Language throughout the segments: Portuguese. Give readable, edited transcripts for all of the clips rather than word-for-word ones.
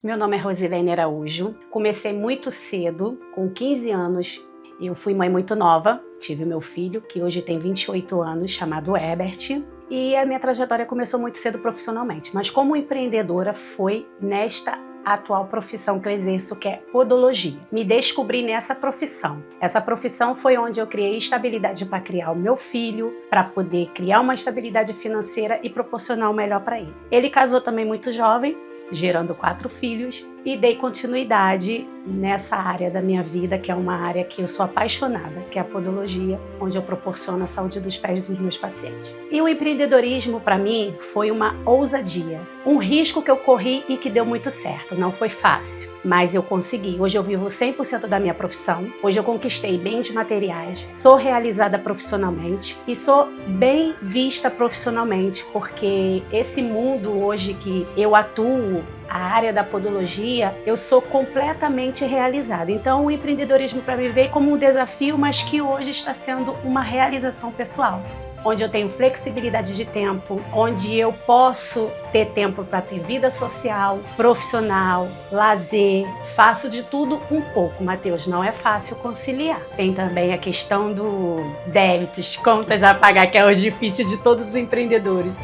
Meu nome é Rosilene Araújo, comecei muito cedo, com 15 anos, eu fui mãe muito nova, tive meu filho, que hoje tem 28 anos, chamado Herbert, e a minha trajetória começou muito cedo profissionalmente, mas como empreendedora foi nesta atual profissão que eu exerço, que é podologia. Me descobri nessa profissão. Essa profissão foi onde eu criei estabilidade para criar o meu filho, para poder criar uma estabilidade financeira e proporcionar o melhor para ele. Ele casou também muito jovem, gerando 4 filhos, e dei continuidade nessa área da minha vida, que é uma área que eu sou apaixonada, que é a podologia, onde eu proporciono a saúde dos pés dos meus pacientes. E o empreendedorismo, para mim, foi uma ousadia, um risco que eu corri e que deu muito certo. Não foi fácil, mas eu consegui. Hoje eu vivo 100% da minha profissão, hoje eu conquistei bens materiais, sou realizada profissionalmente e sou bem vista profissionalmente, porque esse mundo hoje que eu atuo, a área da podologia, eu sou completamente realizada. Então o empreendedorismo para mim veio como um desafio, mas que hoje está sendo uma realização pessoal, onde eu tenho flexibilidade de tempo, onde eu posso ter tempo para ter vida social, profissional, lazer, faço de tudo um pouco, Matheus, não é fácil conciliar. Tem também a questão do débitos, contas a pagar, que é o difícil de todos os empreendedores.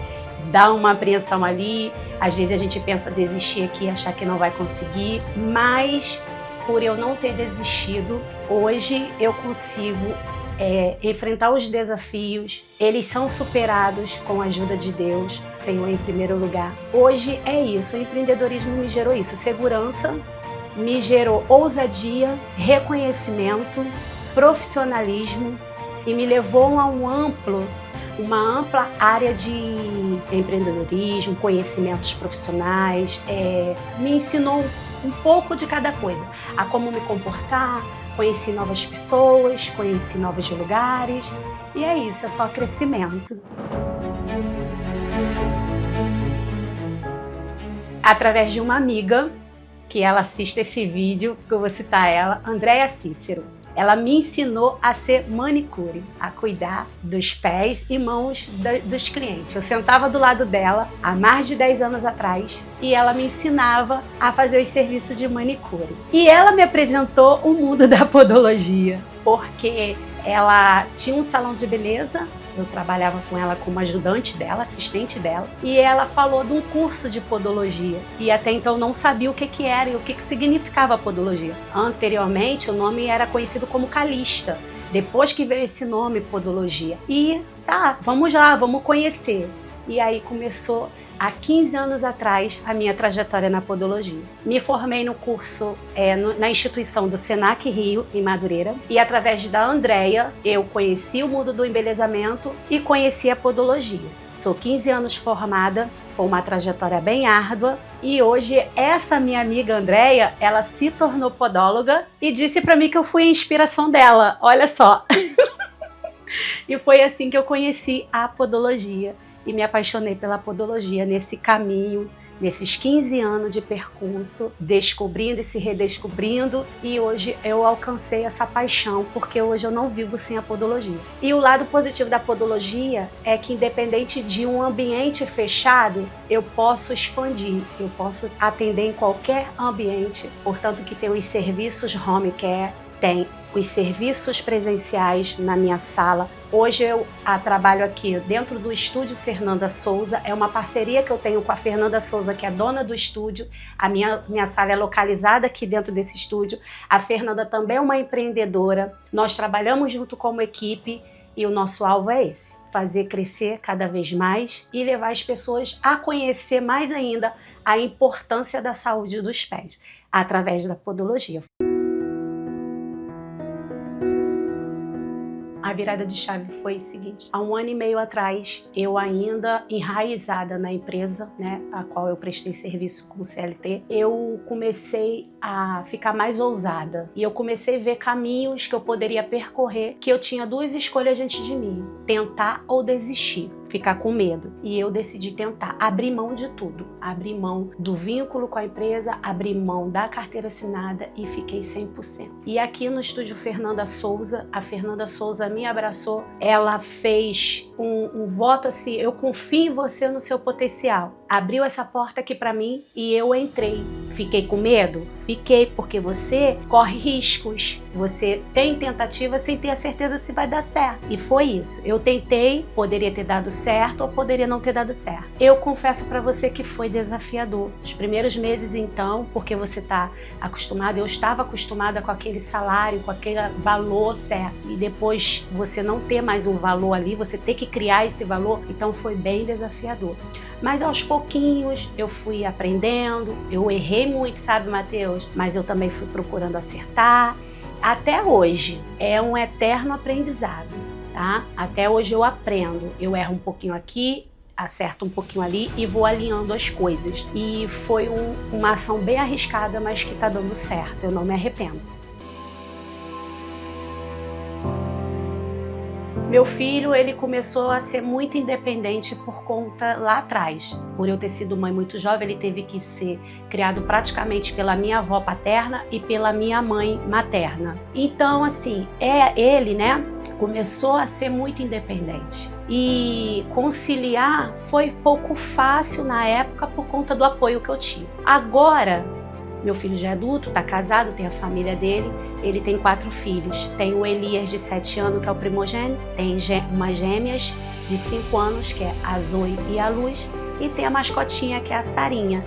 Dá uma apreensão ali, às vezes a gente pensa desistir aqui, achar que não vai conseguir, mas por eu não ter desistido, hoje eu consigo enfrentar os desafios, eles são superados com a ajuda de Deus, Senhor em primeiro lugar. Hoje é isso, o empreendedorismo me gerou isso, segurança, me gerou ousadia, reconhecimento, profissionalismo e me levou a uma ampla área de empreendedorismo, conhecimentos profissionais, me ensinou um pouco de cada coisa, a como me comportar, conheci novas pessoas, conheci novos lugares, e é isso, é só crescimento. Através de uma amiga, que ela assiste esse vídeo, que eu vou citar ela, Andréia Cícero. Ela me ensinou a ser manicure, a cuidar dos pés e mãos dos clientes. Eu sentava do lado dela há mais de 10 anos atrás e ela me ensinava a fazer os serviços de manicure. E ela me apresentou o mundo da podologia, porque ela tinha um salão de beleza, eu trabalhava com ela como ajudante dela, assistente dela, e ela falou de um curso de podologia. E até então não sabia o que era e o que significava a podologia. Anteriormente, o nome era conhecido como Calista. Depois que veio esse nome, podologia. E tá, vamos lá, vamos conhecer. E aí começou, há 15 anos atrás, a minha trajetória na podologia. Me formei no curso na instituição do Senac Rio, em Madureira, e através da Andréia, eu conheci o mundo do embelezamento e conheci a podologia. Sou 15 anos formada, foi uma trajetória bem árdua, e hoje essa minha amiga Andréia, ela se tornou podóloga e disse para mim que eu fui a inspiração dela, olha só. E foi assim que eu conheci a podologia. E me apaixonei pela podologia nesse caminho, nesses 15 anos de percurso, descobrindo e se redescobrindo, e hoje eu alcancei essa paixão, porque hoje eu não vivo sem a podologia. E o lado positivo da podologia é que, independente de um ambiente fechado, eu posso expandir, eu posso atender em qualquer ambiente, portanto que tem os serviços home care, tem os serviços presenciais na minha sala. Hoje eu trabalho aqui dentro do estúdio Fernanda Souza, é uma parceria que eu tenho com a Fernanda Souza, que é dona do estúdio. A minha sala é localizada aqui dentro desse estúdio. A Fernanda também é uma empreendedora, nós trabalhamos junto como equipe e o nosso alvo é esse, fazer crescer cada vez mais e levar as pessoas a conhecer mais ainda a importância da saúde dos pés, através da podologia. A virada de chave foi o seguinte: há 1 ano e meio atrás, eu ainda enraizada na empresa, a qual eu prestei serviço com o CLT, eu comecei a ficar mais ousada e eu comecei a ver caminhos que eu poderia percorrer, que eu tinha 2 escolhas diante de mim: tentar ou desistir, ficar com medo. E eu decidi tentar, abrir mão de tudo, abrir mão do vínculo com a empresa, abrir mão da carteira assinada e fiquei 100%. E aqui no estúdio Fernanda Souza, a Fernanda Souza me abraçou, ela fez um voto assim: eu confio em você, no seu potencial. Abriu essa porta aqui para mim e eu entrei. Fiquei com medo? Fiquei, porque você corre riscos. Você tem tentativa sem ter a certeza se vai dar certo. E foi isso. Eu tentei, poderia ter dado certo ou poderia não ter dado certo. Eu confesso para você que foi desafiador. Os primeiros meses, então, porque você está acostumado, eu estava acostumada com aquele salário, com aquele valor certo. E depois você não ter mais um valor ali, você ter que criar esse valor, então foi bem desafiador. Mas aos pouquinhos eu fui aprendendo, eu errei muito, sabe, Matheus? Mas eu também fui procurando acertar. Até hoje é um eterno aprendizado, tá? Até hoje eu aprendo, eu erro um pouquinho aqui, acerto um pouquinho ali e vou alinhando as coisas. E foi uma ação bem arriscada, mas que tá dando certo, eu não me arrependo. Meu filho, ele começou a ser muito independente por conta lá atrás. Por eu ter sido mãe muito jovem, ele teve que ser criado praticamente pela minha avó paterna e pela minha mãe materna. Então, assim, ele, né, começou a ser muito independente. E conciliar foi pouco fácil na época por conta do apoio que eu tive. Agora, meu filho já é adulto, está casado, tem a família dele, ele tem 4 filhos. Tem o Elias, de 7 anos, que é o primogênito, tem umas gêmeas de 5 anos, que é a Zoe e a Luz, e tem a mascotinha, que é a Sarinha.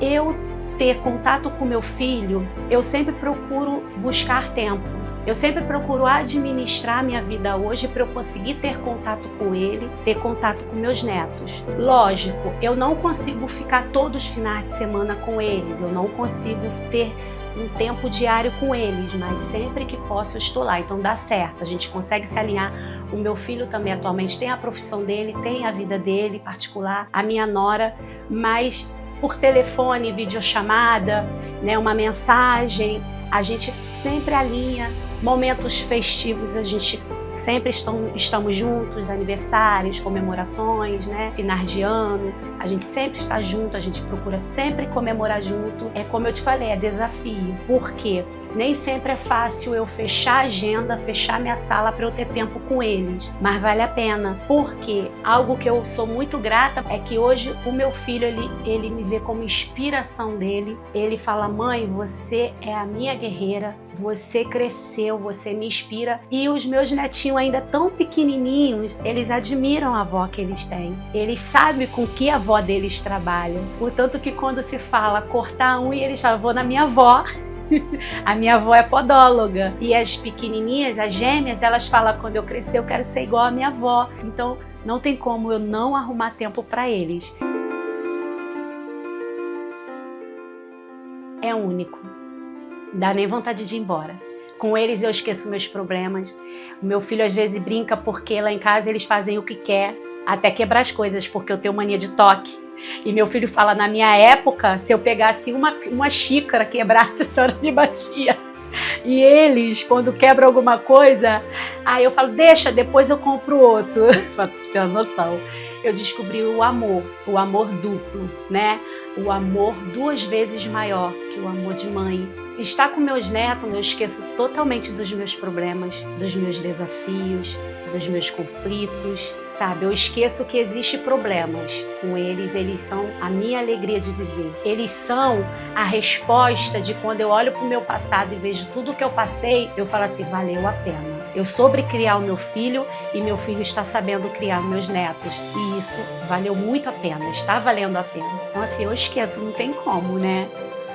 Eu ter contato com meu filho, eu sempre procuro buscar tempo. Eu sempre procuro administrar minha vida hoje para eu conseguir ter contato com ele, ter contato com meus netos. Lógico, eu não consigo ficar todos os finais de semana com eles, eu não consigo ter um tempo diário com eles, mas sempre que posso eu estou lá, então dá certo, a gente consegue se alinhar. O meu filho também atualmente tem a profissão dele, tem a vida dele particular, a minha nora, mas por telefone, videochamada, né, uma mensagem, a gente sempre alinha. Momentos festivos, a gente sempre estamos juntos, aniversários, comemorações, né? Finais de ano, a gente sempre está junto, a gente procura sempre comemorar junto. É como eu te falei, é desafio, porque nem sempre é fácil eu fechar a agenda, fechar minha sala para eu ter tempo com eles, mas vale a pena, porque algo que eu sou muito grata é que hoje o meu filho, ele me vê como inspiração dele. Ele fala: mãe, você é a minha guerreira, você cresceu, você me inspira. E os meus netinhos ainda tão pequenininhos, eles admiram a avó que eles têm. Eles sabem com que a avó deles trabalha. Portanto que quando se fala cortar a unha, eles falam: vou na minha avó. A minha avó é podóloga. E as pequenininhas, as gêmeas, elas falam: quando eu crescer eu quero ser igual a minha avó. Então não tem como eu não arrumar tempo para eles. É único. Dá nem vontade de ir embora. Com eles eu esqueço meus problemas. O meu filho às vezes brinca porque lá em casa eles fazem o que quer, até quebrar as coisas, porque eu tenho mania de toque. E meu filho fala: na minha época, se eu pegasse uma xícara, quebrasse, a senhora me batia. E eles, quando quebram alguma coisa, aí eu falo: deixa, depois eu compro outro. Pra tu ter uma noção. Eu descobri o amor duplo, né? O amor 2 vezes maior que o amor de mãe. Estar com meus netos, eu esqueço totalmente dos meus problemas, dos meus desafios, dos meus conflitos, sabe? Eu esqueço que existe problemas com eles, eles são a minha alegria de viver. Eles são a resposta de quando eu olho para o meu passado e vejo tudo que eu passei, eu falo assim: valeu a pena. Eu soube criar o meu filho e meu filho está sabendo criar meus netos. E isso valeu muito a pena, está valendo a pena. Então assim, eu esqueço, não tem como, né?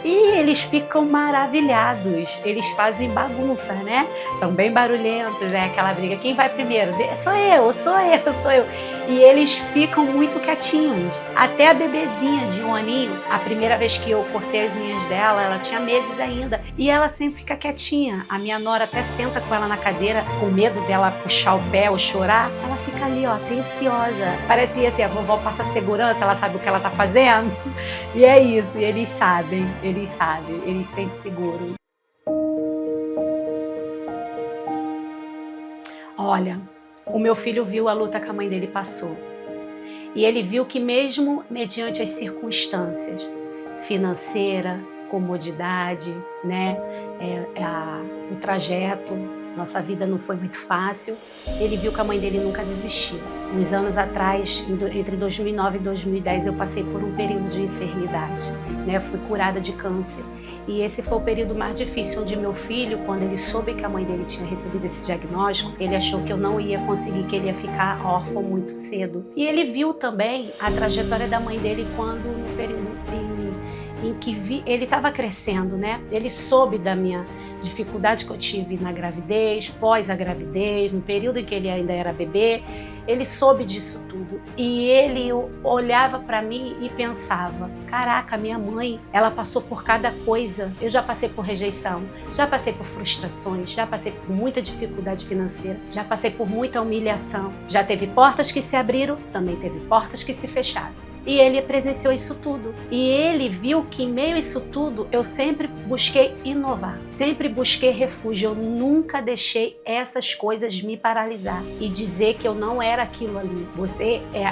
E eles ficam maravilhados, eles fazem bagunça, né? São bem barulhentos, né? Aquela briga: quem vai primeiro? Sou eu. E eles ficam muito quietinhos. Até a bebezinha de 1 aninho, a primeira vez que eu cortei as unhas dela, ela tinha meses ainda, e ela sempre fica quietinha. A minha nora até senta com ela na cadeira, com medo dela puxar o pé ou chorar. Ela fica ali, ó, atenciosa. Parece que assim, a vovó passa segurança, ela sabe o que ela tá fazendo. E é isso, e eles sabem, eles se sentem seguros. Olha, o meu filho viu a luta que a mãe dele passou. E ele viu que mesmo mediante as circunstâncias financeira, comodidade, né, o trajeto, nossa vida não foi muito fácil. Ele viu que a mãe dele nunca desistiu. Uns anos atrás, entre 2009 e 2010, eu passei por um período de enfermidade, né? Fui curada de câncer. E esse foi o período mais difícil, onde meu filho, quando ele soube que a mãe dele tinha recebido esse diagnóstico, ele achou que eu não ia conseguir, que ele ia ficar órfão muito cedo. E ele viu também a trajetória da mãe dele quando, no período em que ele estava crescendo, né? Ele soube da minha dificuldade que eu tive na gravidez, pós a gravidez, no período em que ele ainda era bebê. Ele soube disso tudo e ele olhava para mim e pensava: caraca, minha mãe, ela passou por cada coisa. Eu já passei por rejeição, já passei por frustrações, já passei por muita dificuldade financeira, já passei por muita humilhação. Já teve portas que se abriram, também teve portas que se fecharam. E ele presenciou isso tudo. E ele viu que em meio a isso tudo, eu sempre busquei inovar. Sempre busquei refúgio. Eu nunca deixei essas coisas me paralisar e dizer que eu não era aquilo ali.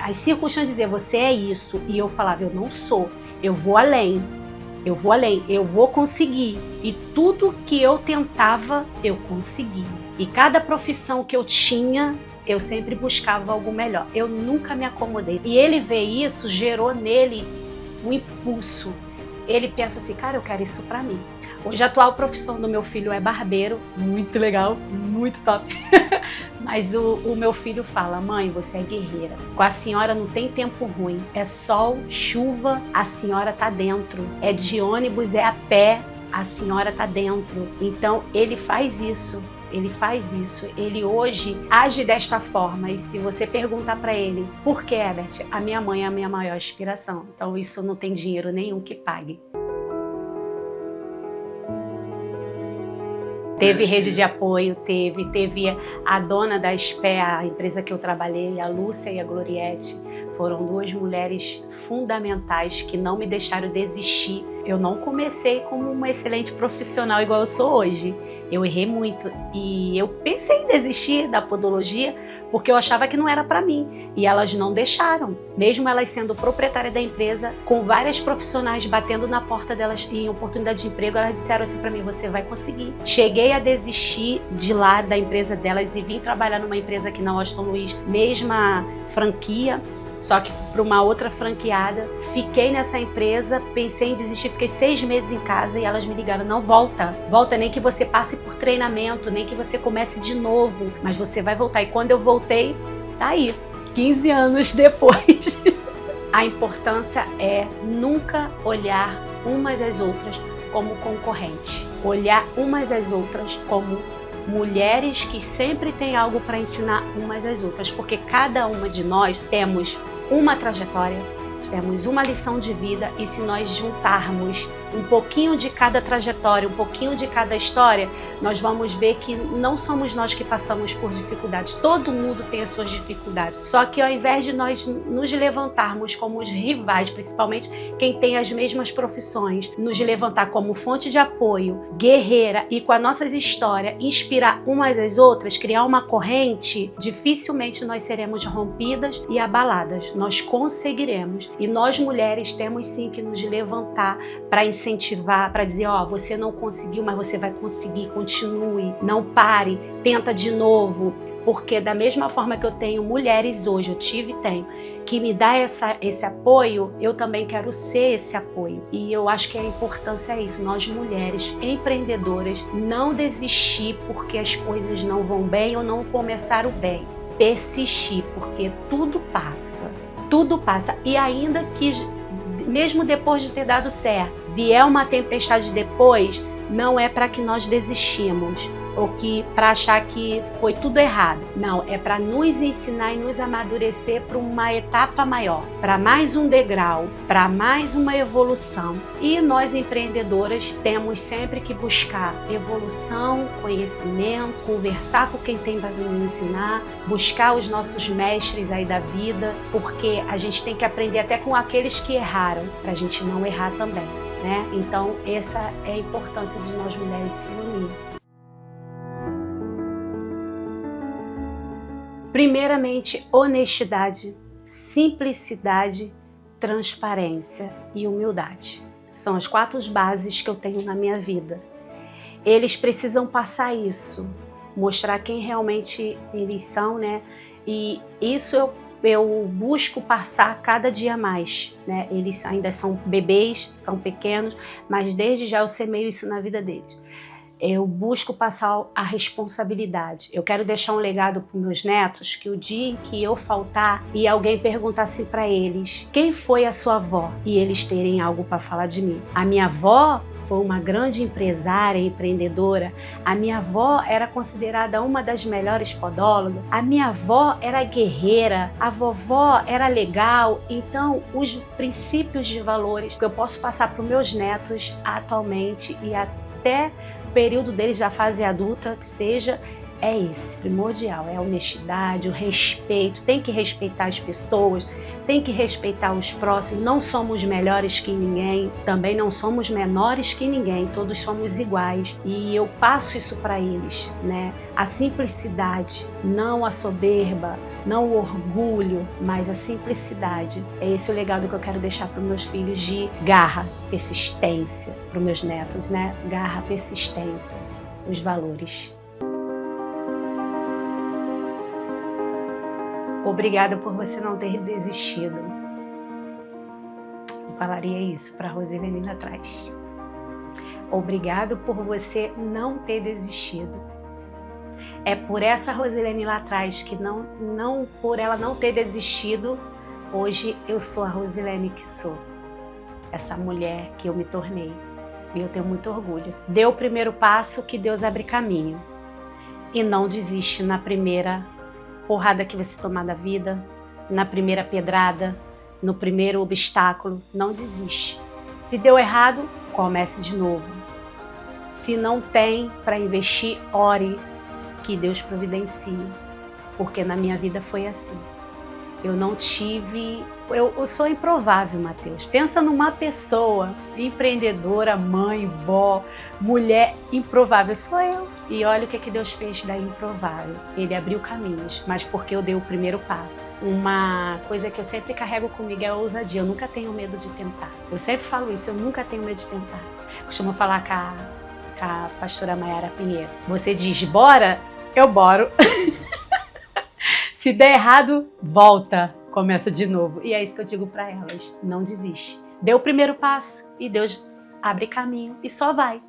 As circunstâncias dizer você é isso. E eu falava, eu não sou. Eu vou além. Eu vou além. Eu vou conseguir. E tudo que eu tentava, eu consegui. E cada profissão que eu tinha, eu sempre buscava algo melhor. Eu nunca me acomodei. E ele vê isso, gerou nele um impulso. Ele pensa assim, cara, eu quero isso pra mim. Hoje a atual profissão do meu filho é barbeiro. Muito legal, muito top. Mas o meu filho fala, mãe, você é guerreira. Com a senhora não tem tempo ruim. É sol, chuva, a senhora tá dentro. É de ônibus, é a pé, a senhora tá dentro. Então ele faz isso. Ele hoje age desta forma. E se você perguntar para ele, por que, Herbert? A minha mãe é a minha maior inspiração. Então isso não tem dinheiro nenhum que pague. Teve rede de apoio, teve a dona da SPE, a empresa que eu trabalhei, a Lúcia e a Gloriette. Foram duas mulheres fundamentais que não me deixaram desistir. Eu não comecei como uma excelente profissional igual eu sou hoje. Eu errei muito e eu pensei em desistir da podologia porque eu achava que não era para mim. E elas não deixaram. Mesmo elas sendo proprietárias da empresa, com várias profissionais batendo na porta delas em oportunidade de emprego, elas disseram assim para mim, você vai conseguir. Cheguei a desistir de lá da empresa delas e vim trabalhar numa empresa aqui na Washington Luiz, mesma franquia, só que para uma outra franqueada. Fiquei nessa empresa, pensei em desistir, fiquei 6 meses em casa e elas me ligaram, não, volta, nem que você passe por treinamento, nem que você comece de novo, mas você vai voltar. E quando eu voltei, tá aí, 15 anos depois. A importância é nunca olhar umas às outras como concorrente, olhar umas às outras como mulheres que sempre têm algo para ensinar umas às outras, porque cada uma de nós temos uma trajetória, temos uma lição de vida, e se nós juntarmos um pouquinho de cada trajetória, um pouquinho de cada história, nós vamos ver que não somos nós que passamos por dificuldades. Todo mundo tem as suas dificuldades. Só que ao invés de nós nos levantarmos como os rivais, principalmente quem tem as mesmas profissões, nos levantar como fonte de apoio, guerreira e com as nossas histórias, inspirar umas às outras, criar uma corrente, dificilmente nós seremos rompidas e abaladas. Nós conseguiremos. E nós mulheres temos sim que nos levantar para incentivar, para dizer, ó, você não conseguiu, mas você vai conseguir, continue, não pare, tenta de novo, porque da mesma forma que eu tenho mulheres hoje, eu tive e tenho, que me dá esse apoio, eu também quero ser esse apoio. E eu acho que a importância é isso, nós mulheres empreendedoras, não desistir porque as coisas não vão bem ou não começaram bem, persistir, porque tudo passa, e ainda que mesmo depois de ter dado certo, vier uma tempestade depois, não é para que nós desistimos ou que para achar que foi tudo errado. Não, é para nos ensinar e nos amadurecer para uma etapa maior, para mais um degrau, para mais uma evolução. E nós empreendedoras temos sempre que buscar evolução, conhecimento, conversar com quem tem para nos ensinar, buscar os nossos mestres aí da vida, porque a gente tem que aprender até com aqueles que erraram, para a gente não errar também, né? Então essa é a importância de nós mulheres se unir. Primeiramente, honestidade, simplicidade, transparência e humildade. São as 4 bases que eu tenho na minha vida. Eles precisam passar isso. mostrar quem realmente eles são, né? E isso eu busco passar cada dia mais, né? Eles ainda são bebês, são pequenos, mas desde já eu semeio isso na vida deles. Eu busco passar a responsabilidade. Eu quero deixar um legado para os meus netos, que o dia em que eu faltar e alguém perguntar assim para eles, quem foi a sua avó? E eles terem algo para falar de mim. A minha avó foi uma grande empresária e empreendedora. A minha avó era considerada uma das melhores podólogas. A minha avó era guerreira. A vovó era legal. Então, os princípios de valores que eu posso passar para os meus netos atualmente e até o período deles da fase adulta, que seja, é esse, primordial, é a honestidade, o respeito, tem que respeitar as pessoas, tem que respeitar os próximos, não somos melhores que ninguém, também não somos menores que ninguém, todos somos iguais, e eu passo isso para eles, né? A simplicidade, não a soberba, não o orgulho, mas a simplicidade. É esse o legado que eu quero deixar para os meus filhos, de garra, persistência, para os meus netos, né? Garra, persistência, os valores. Obrigada por você não ter desistido. Eu falaria isso para a Rosilene lá atrás. Obrigado por você não ter desistido. É por essa Rosilene lá atrás que não por ela não ter desistido, hoje eu sou a Rosilene que sou. Essa mulher que eu me tornei. E eu tenho muito orgulho. Dê o primeiro passo, que Deus abre caminho. E não desiste na primeira porrada que você tomar da vida, na primeira pedrada, no primeiro obstáculo. Não desiste. Se deu errado, comece de novo. Se não tem para investir, ore, que Deus providencie, porque na minha vida foi assim. Eu não tive... Eu sou improvável, Mateus. Pensa numa pessoa empreendedora, mãe, vó, mulher improvável. Sou eu. E olha o que Deus fez da improvável. Ele abriu caminhos, mas porque eu dei o primeiro passo. Uma coisa que eu sempre carrego comigo é a ousadia. Eu nunca tenho medo de tentar. Eu sempre falo isso, eu nunca tenho medo de tentar. Costumo falar com a pastora Mayara Pinheiro. Você diz, bora? Eu boro. Se der errado, volta, começa de novo. E é isso que eu digo para elas, não desiste. Dê o primeiro passo e Deus abre caminho e só vai.